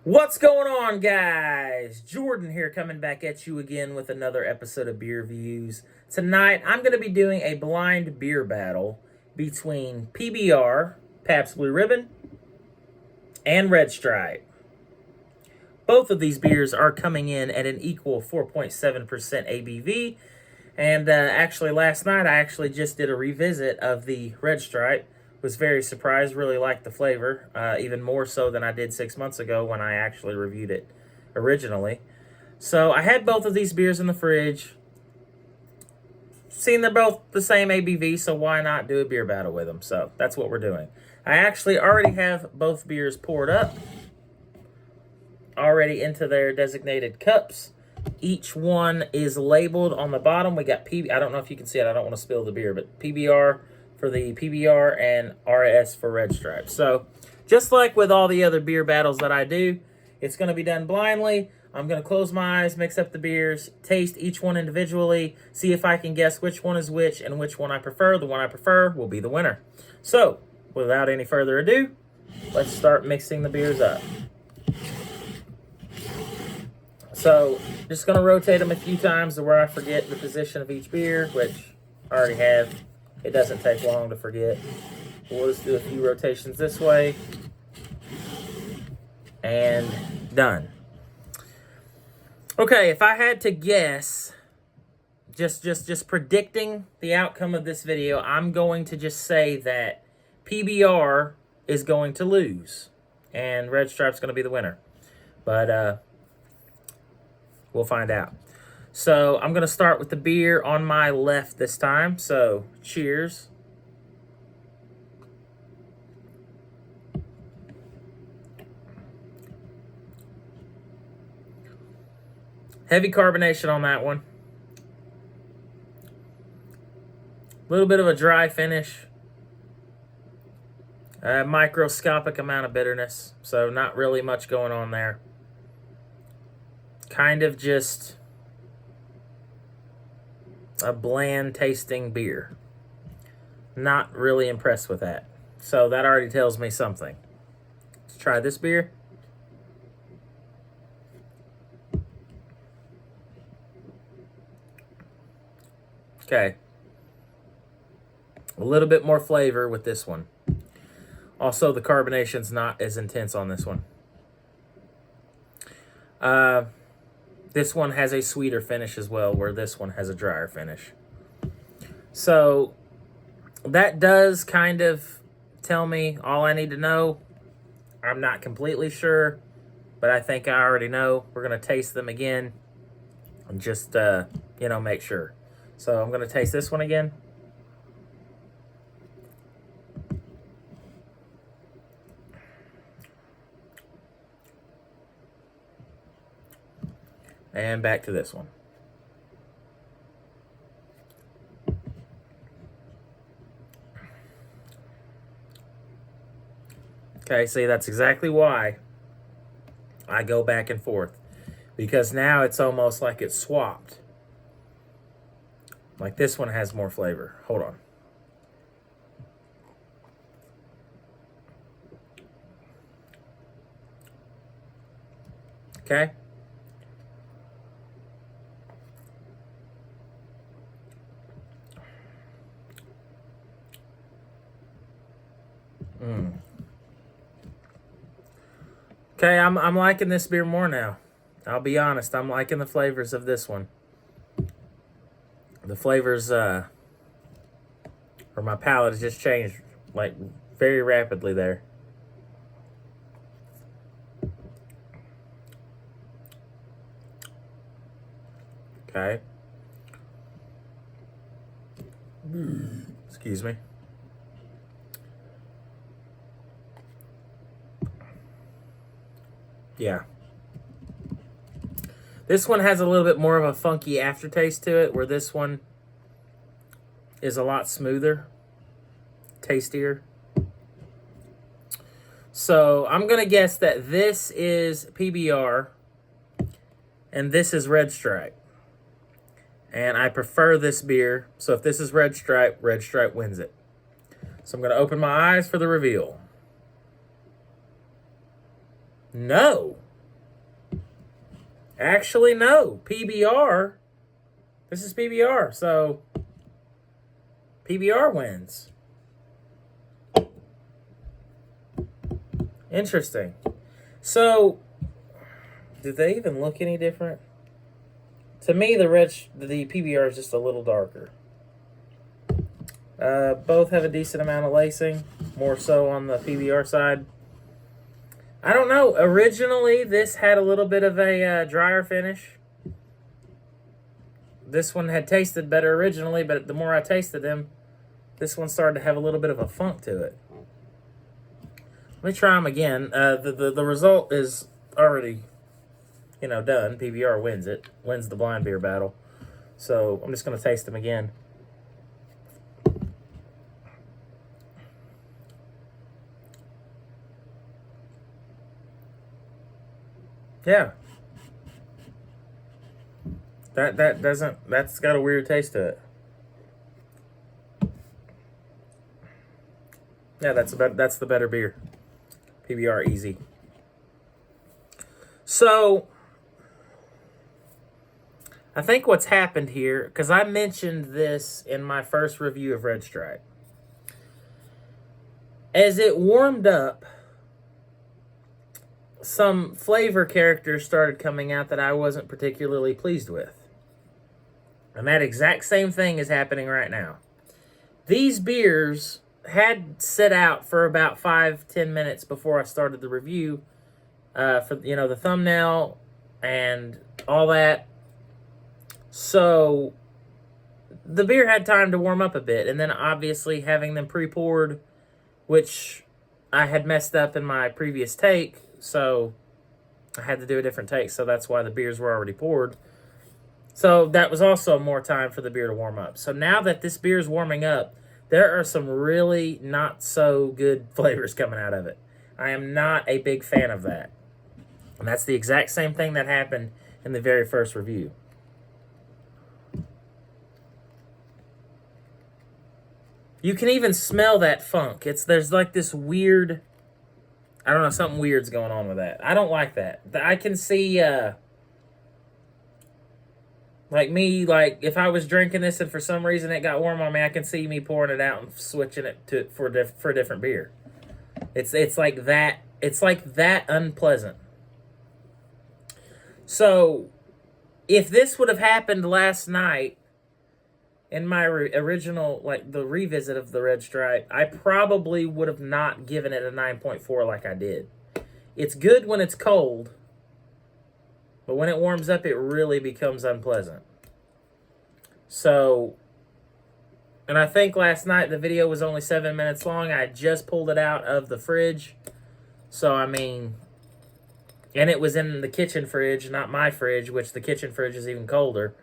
What's going on, guys? Jordan here, coming back at you again with another episode of Beer Views. Tonight, I'm going to be doing a blind beer battle between PBR, Pabst Blue Ribbon, and Red Stripe. Both of these beers are coming in at an equal 4.7% ABV. And actually, last night, I actually just did a revisit of the Red Stripe. Was very surprised, really liked the flavor, even more so than I did 6 months ago when I actually reviewed it originally. So I had both of these beers in the fridge. Seen they're both the same ABV, so why not do a beer battle with them? So that's what we're doing. I actually already have both beers poured up, already into their designated cups. Each one is labeled on the bottom. We got I don't know if you can see it. I don't want to spill the beer, but PBR for the PBR and RS for Red Stripe. So just like with all the other beer battles that I do, it's going to be done blindly. I'm going to close my eyes, mix up the beers, taste each one individually, see if I can guess which one is which and which one I prefer. The one I prefer will be the winner. So without any further ado, let's start mixing the beers up. So just going to rotate them a few times to where I forget the position of each beer, which I already have. It doesn't take long to forget. We'll just do a few rotations this way. And done. Okay, if I had to guess, just predicting the outcome of this video, I'm going to just say that PBR is going to lose. And Red Stripe's going to be the winner. But we'll find out. So I'm going to start with the beer on my left this time. So cheers. Heavy carbonation on that one. A little bit of a dry finish. A microscopic amount of bitterness. So not really much going on there. Kind of just a bland tasting beer. Not really impressed with that. So that already tells me something. Let's try this beer. Okay. A little bit more flavor with this one. Also, the carbonation's not as intense on this one. This one has a sweeter finish as well, where this one has a drier finish. So that does kind of tell me all I need to know. I'm not completely sure, but I think I already know. We're going to taste them again and just, make sure. So I'm going to taste this one again. And back to this one. Okay, see, that's exactly why I go back and forth. Because now it's almost like it's swapped. Like this one has more flavor. Hold on. Okay. Okay, I'm liking this beer more now. I'll be honest, I'm liking the flavors of this one. The flavors, or my palate has just changed, like, very rapidly there. Okay. Excuse me. Yeah. This one has a little bit more of a funky aftertaste to it, where this one is a lot smoother, tastier. So I'm going to guess that this is PBR and this is Red Stripe. And I prefer this beer. So if this is Red Stripe wins it. So I'm going to open my eyes for the reveal. No. Actually, no. PBR. This is PBR, so PBR wins. Interesting. So, did they even look any different? To me, the PBR is just a little darker. Both have a decent amount of lacing, more so on the PBR side. I don't know. Originally, this had a little bit of a drier finish. This one had tasted better originally, but the more I tasted them, this one started to have a little bit of a funk to it. Let me try them again. The result is already, done. PBR wins it. Wins the blind beer battle. So I'm just going to taste them again. Yeah. That's got a weird taste to it. Yeah, that's the better beer. PBR easy. So, I think what's happened here, because I mentioned this in my first review of Red Stripe. As it warmed up, some flavor characters started coming out that I wasn't particularly pleased with. And that exact same thing is happening right now. These beers had set out for about 5-10 minutes before I started the review for the thumbnail and all that. So the beer had time to warm up a bit, and then obviously having them pre-poured, which I had messed up in my previous take, so I had to do a different take, so that's why the beers were already poured. So that was also more time for the beer to warm up. So now that this beer is warming up, there are some really not so good flavors coming out of it. I am not a big fan of that. And that's the exact same thing that happened in the very first review. You can even smell that funk. There's like this weird, I don't know, something weird's going on with that. I don't like that. I can see, like if I was drinking this and for some reason it got warm on me, I can see me pouring it out and switching it for a different beer. It's like that. It's like that unpleasant. So, if this would have happened last night in my original, the revisit of the Red Stripe, I probably would have not given it a 9.4 like I did. It's good when it's cold, but when it warms up, it really becomes unpleasant. So, and I think last night the video was only 7 minutes long. I just pulled it out of the fridge. So, I mean, and it was in the kitchen fridge, not my fridge, which the kitchen fridge is even colder.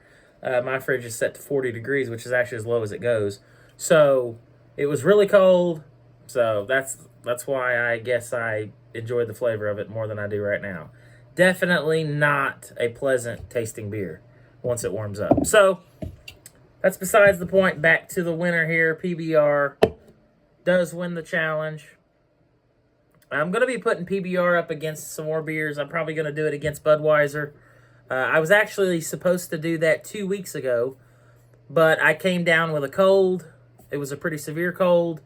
My fridge is set to 40 degrees, which is actually as low as it goes. So, it was really cold. So, that's why I guess I enjoyed the flavor of it more than I do right now. Definitely not a pleasant tasting beer once it warms up. So, that's besides the point. Back to the winner here. PBR does win the challenge. I'm going to be putting PBR up against some more beers. I'm probably going to do it against Budweiser. I was actually supposed to do that 2 weeks ago, but I came down with a cold. It was a pretty severe cold,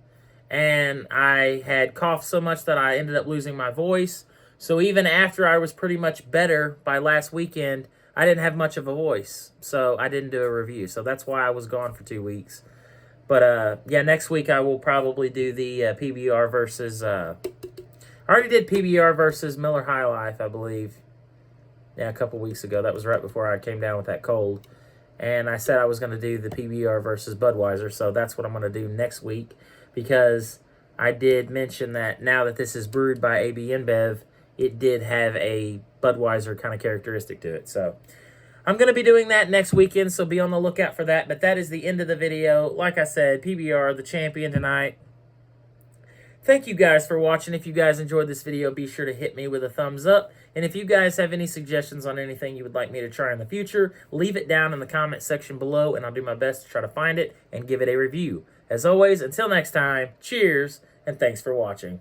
and I had coughed so much that I ended up losing my voice. So even after I was pretty much better by last weekend, I didn't have much of a voice, so I didn't do a review. So that's why I was gone for 2 weeks. But, yeah, next week I will probably do the PBR versus... I already did PBR versus Miller High Life, I believe. Yeah, a couple weeks ago. That was right before I came down with that cold. And I said I was going to do the PBR versus Budweiser, so that's what I'm going to do next week. Because I did mention that now that this is brewed by AB InBev, it did have a Budweiser kind of characteristic to it. So I'm going to be doing that next weekend, so be on the lookout for that. But that is the end of the video. Like I said, PBR, the champion tonight. Thank you guys for watching. If you guys enjoyed this video, be sure to hit me with a thumbs up. And if you guys have any suggestions on anything you would like me to try in the future, leave it down in the comment section below, and I'll do my best to try to find it and give it a review. As always, until next time, cheers, and thanks for watching.